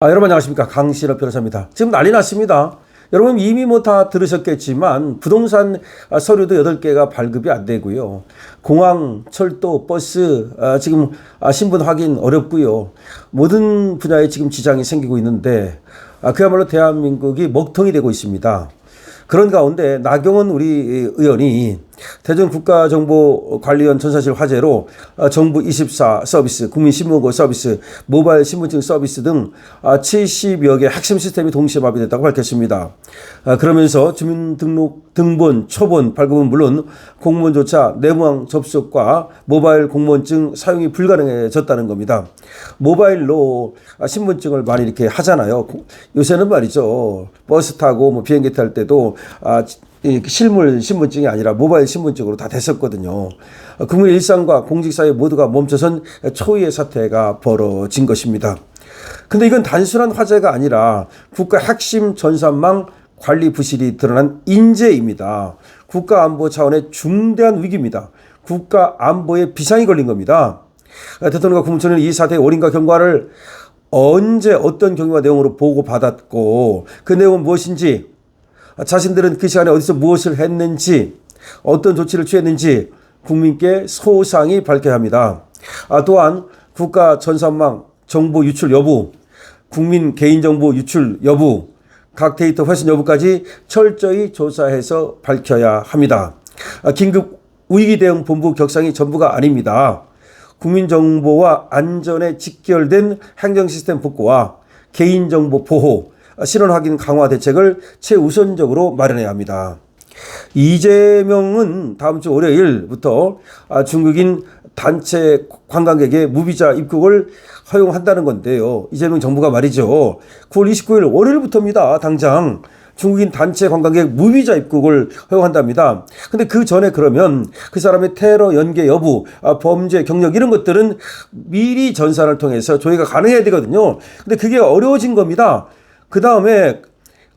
여러분 안녕하십니까, 강신업 변호사입니다. 지금 난리 났습니다. 여러분 이미 다 들으셨겠지만 부동산 서류도 8개가 발급이 안 되고요. 공항, 철도, 버스 지금 신분 확인 어렵고요. 모든 분야에 지금 지장이 생기고 있는데 그야말로 대한민국이 먹통이 되고 있습니다. 그런 가운데 나경원 우리 의원이 대전국가정보관리원 전사실 화재로 정부 24 서비스, 국민신문고 서비스, 모바일 신분증 서비스 등 70여 개 핵심 시스템이 동시에 마비됐다고 밝혔습니다. 그러면서 주민등록 등본, 초본 발급은 물론 공무원조차 내무항 접속과 모바일 공무원증 사용이 불가능해졌다는 겁니다. 모바일로 신분증을 많이 이렇게 하잖아요. 요새는 말이죠. 버스 타고 비행기 탈 때도 실물 신분증이 아니라 모바일 신분증으로 다 됐었거든요. 국민 일상과 공직사회 모두가 멈춰선 초유의 사태가 벌어진 것입니다. 근데 이건 단순한 화재가 아니라 국가 핵심 전산망 관리 부실이 드러난 인재입니다. 국가안보 차원의 중대한 위기입니다. 국가안보에 비상이 걸린 겁니다. 대통령과 국무총리는 이 사태의 원인과 경과를 언제 어떤 경위와 내용으로 보고받았고 그 내용은 무엇인지, 자신들은 그 시간에 어디서 무엇을 했는지, 어떤 조치를 취했는지 국민께 소상히 밝혀야 합니다. 또한 국가 전산망 정보 유출 여부, 국민 개인정보 유출 여부, 각 데이터 훼손 여부까지 철저히 조사해서 밝혀야 합니다. 긴급 위기대응본부 격상이 전부가 아닙니다. 국민정보와 안전에 직결된 행정시스템 복구와 개인정보 보호, 신원 확인 강화 대책을 최우선적으로 마련해야 합니다. 이재명은 다음 주 월요일부터 중국인 단체 관광객의 무비자 입국을 허용한다는 건데요. 이재명 정부가 말이죠. 9월 29일 월요일부터입니다. 당장 중국인 단체 관광객 무비자 입국을 허용한답니다. 근데 그 전에 그러면 그 사람의 테러 연계 여부, 범죄 경력 이런 것들은 미리 전산을 통해서 조회가 가능해야 되거든요. 근데 그게 어려워진 겁니다. 그 다음에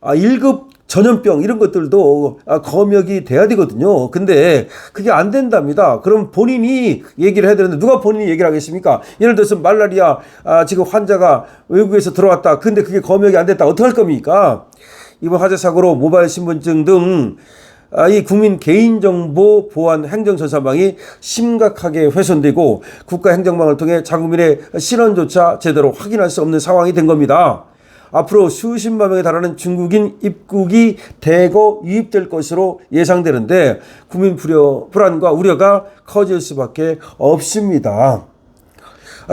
1급 전염병 이런 것들도 검역이 돼야 되거든요. 근데 그게 안 된답니다. 그럼 본인이 얘기를 해야 되는데 누가 본인이 얘기를 하겠습니까? 예를 들어서 말라리아 지금 환자가 외국에서 들어왔다. 근데 그게 검역이 안 됐다. 어떻게 할 겁니까? 이번 화재 사고로 모바일 신분증 등 이 국민 개인정보 보안 행정전산망이 심각하게 훼손되고 국가행정망을 통해 자국민의 신원조차 제대로 확인할 수 없는 상황이 된 겁니다. 앞으로 수십만 명에 달하는 중국인 입국이 대거 유입될 것으로 예상되는데 국민 불안과 우려가 커질 수밖에 없습니다.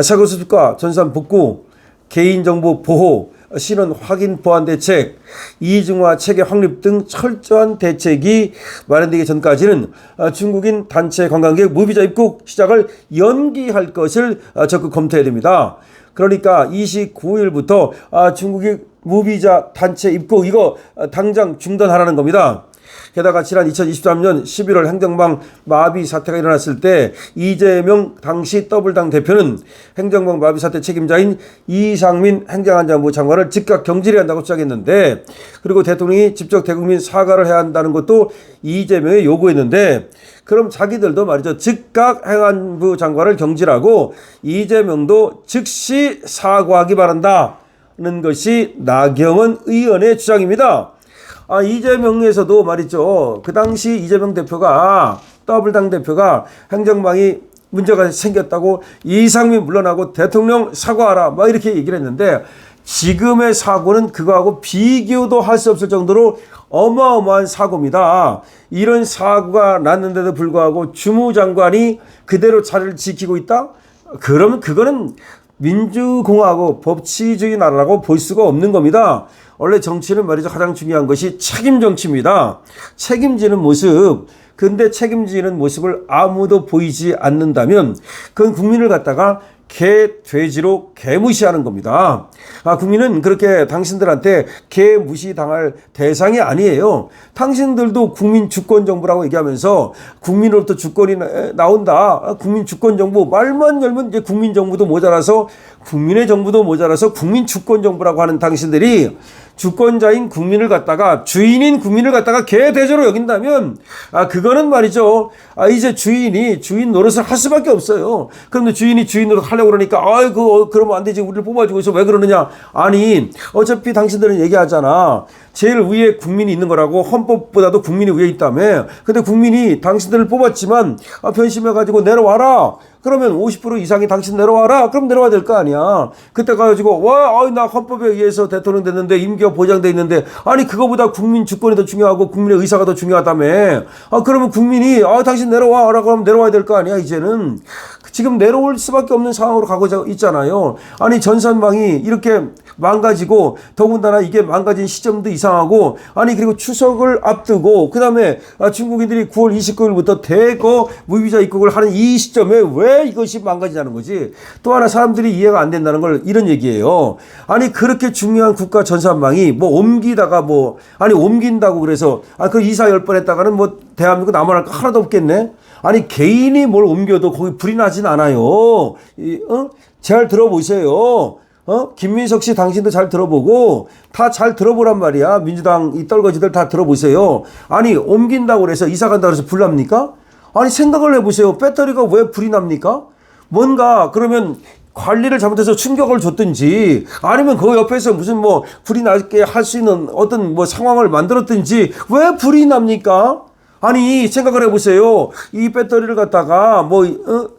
사고 수습과 전산 복구, 개인정보 보호, 신원 확인 보안 대책, 이중화 체계 확립 등 철저한 대책이 마련되기 전까지는 중국인 단체 관광객 무비자 입국 시작을 연기할 것을 적극 검토해야 됩니다. 그러니까 29일부터 중국인 무비자 단체 입국 이거 당장 중단하라는 겁니다. 게다가 지난 2023년 11월 행정망 마비 사태가 일어났을 때 이재명 당시 더블당 대표는 행정망 마비 사태 책임자인 이상민 행정안전부 장관을 즉각 경질해야 한다고 주장했는데, 그리고 대통령이 직접 대국민 사과를 해야 한다는 것도 이재명이 요구했는데, 그럼 자기들도 말이죠, 즉각 행안부 장관을 경질하고 이재명도 즉시 사과하기 바란다는 것이 나경원 의원의 주장입니다. 이재명에서도 말이죠. 그 당시 이재명 대표가, 더블당 대표가 행정망이 문제가 생겼다고 이상민 물러나고 대통령 사과하라 막 이렇게 얘기를 했는데, 지금의 사고는 그거하고 비교도 할 수 없을 정도로 어마어마한 사고입니다. 이런 사고가 났는데도 불구하고 주무장관이 그대로 자리를 지키고 있다? 그러면 그거는 민주공화국 법치주의 나라라고 볼 수가 없는 겁니다. 원래 정치는 말이죠, 가장 중요한 것이 책임 정치입니다. 책임지는 모습. 근데 책임지는 모습을 아무도 보이지 않는다면 그건 국민을 갖다가 개, 돼지로 개무시하는 겁니다. 국민은 그렇게 당신들한테 개무시당할 대상이 아니에요. 당신들도 국민 주권 정부라고 얘기하면서 국민으로부터 주권이 나온다. 국민 주권 정부 말만 열면 이제 국민 정부도 모자라서 국민의 정부도 모자라서 국민 주권 정부라고 하는 당신들이 주권자인 국민을 갖다가, 주인인 국민을 갖다가 개대조로 여긴다면, 그거는 말이죠. 이제 주인 노릇을 할 수밖에 없어요. 그런데 주인이 주인 노릇 하려고 그러니까, 그러면 안 되지. 우리를 뽑아주고 있어. 왜 그러느냐. 아니, 어차피 당신들은 얘기하잖아. 제일 위에 국민이 있는 거라고. 헌법보다도 국민이 위에 있다며. 근데 국민이 당신들을 뽑았지만, 변심해가지고 내려와라. 그러면 50% 이상이 당신 내려와라. 그럼 내려와야 될 거 아니야. 그때 가가지고 나 헌법에 의해서 대통령 됐는데 임기가 보장돼 있는데, 아니 그거보다 국민 주권이 더 중요하고 국민의 의사가 더 중요하다며. 그러면 국민이 당신 내려와라고 하면 내려와야 될 거 아니야. 이제는 지금 내려올 수밖에 없는 상황으로 가고 있잖아요. 아니 전산망이 이렇게 망가지고, 더군다나 이게 망가진 시점도 이상하고, 아니 그리고 추석을 앞두고, 그 다음에 중국인들이 9월 29일부터 대거 무비자 입국을 하는 이 시점에 왜 이것이 망가지냐는 거지. 또 하나 사람들이 이해가 안 된다는 걸 이런 얘기예요. 아니 그렇게 중요한 국가 전산망이 옮기다가 옮긴다고 그래서 그 이사 10번 했다가는 대한민국 남아날 거 하나도 없겠네. 아니 개인이 뭘 옮겨도 거기 불이 나진 않아요. 잘 들어보세요. 김민석 씨 당신도 잘 들어보고 다 잘 들어보란 말이야. 민주당 이 떨거지들 다 들어보세요. 아니 옮긴다고 그래서 이사 간다고 해서 불 납니까? 아니 생각을 해보세요. 배터리가 왜 불이 납니까? 뭔가 그러면 관리를 잘못해서 충격을 줬든지, 아니면 그 옆에서 무슨 불이 나게 할 수 있는 어떤 상황을 만들었든지 왜 불이 납니까? 아니 생각을 해보세요. 이 배터리를 갖다가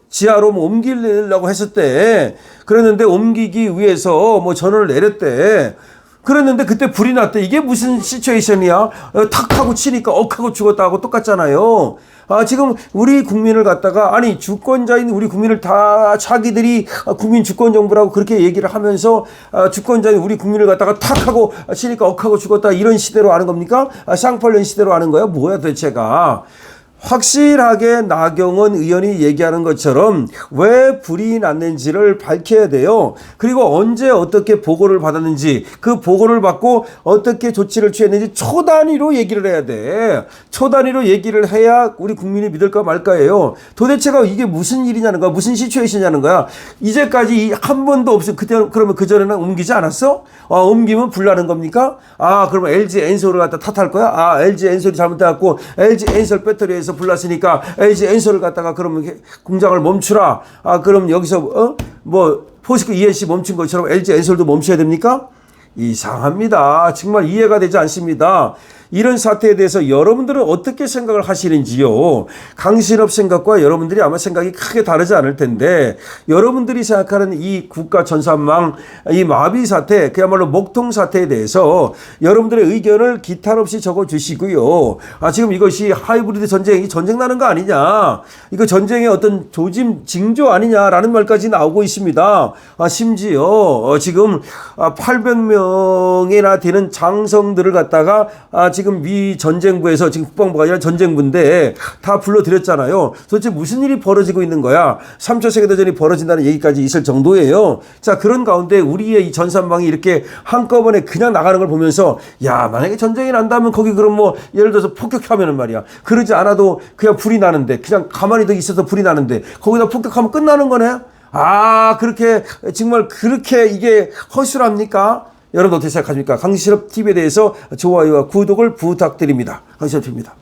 지하로 옮기려고 했을 때, 그랬는데 옮기기 위해서 전원을 내렸대. 그랬는데 그때 불이 났대. 이게 무슨 시츄에이션이야? 탁 하고 치니까 억하고 죽었다 하고 똑같잖아요. 지금 우리 국민을 갖다가, 아니 주권자인 우리 국민을 다 자기들이 국민 주권 정부라고 그렇게 얘기를 하면서 주권자인 우리 국민을 갖다가 탁 하고 치니까 억하고 죽었다, 이런 시대로 하는 겁니까? 쌍팔년 시대로 하는 거야? 뭐야 대체가? 확실하게 나경원 의원이 얘기하는 것처럼 왜 불이 났는지를 밝혀야 돼요. 그리고 언제 어떻게 보고를 받았는지, 그 보고를 받고 어떻게 조치를 취했는지 초단위로 얘기를 해야 돼. 초단위로 얘기를 해야 우리 국민이 믿을까 말까예요. 도대체가 이게 무슨 일이냐는 거야. 무슨 시츄에이션이냐는 거야. 이제까지 한 번도 없어. 그러면 그전에는 옮기지 않았어? 옮기면 불 나는 겁니까? 그러면 LG 엔솔을 갖다 탓할 거야? LG 엔솔이 잘못해갖고 LG 엔솔 배터리에서 불났으니까 LG 엔솔을 갖다가 그러면 공장을 멈추라. 그럼 여기서 포스코 ENC 멈춘 것처럼 LG 엔솔도 멈춰야 됩니까? 이상합니다. 정말 이해가 되지 않습니다. 이런 사태에 대해서 여러분들은 어떻게 생각을 하시는지요? 강신업 생각과 여러분들이 아마 생각이 크게 다르지 않을 텐데, 여러분들이 생각하는 이 국가 전산망, 이 마비 사태, 그야말로 먹통 사태에 대해서 여러분들의 의견을 기탄 없이 적어 주시고요. 지금 이것이 하이브리드 전쟁 나는 거 아니냐, 이거 전쟁의 어떤 조짐 징조 아니냐라는 말까지 나오고 있습니다. 심지어 지금 800명이나 되는 장성들을 갖다가 지금 미 전쟁부에서, 지금 국방부가 아니라 전쟁부인데 다 불러들였잖아요. 도대체 무슨 일이 벌어지고 있는 거야? 3차 세계대전이 벌어진다는 얘기까지 있을 정도예요. 자, 그런 가운데 우리의 이 전산망이 이렇게 한꺼번에 그냥 나가는 걸 보면서, 만약에 전쟁이 난다면 거기 그럼 예를 들어서 폭격하면은 말이야, 그러지 않아도 그냥 불이 나는데, 그냥 가만히 있어서 불이 나는데 거기다 폭격하면 끝나는 거네? 그렇게 정말 그렇게 이게 허술합니까? 여러분 어떻게 생각하십니까? 강신업 TV에 대해서 좋아요와 구독을 부탁드립니다. 강신업 TV입니다.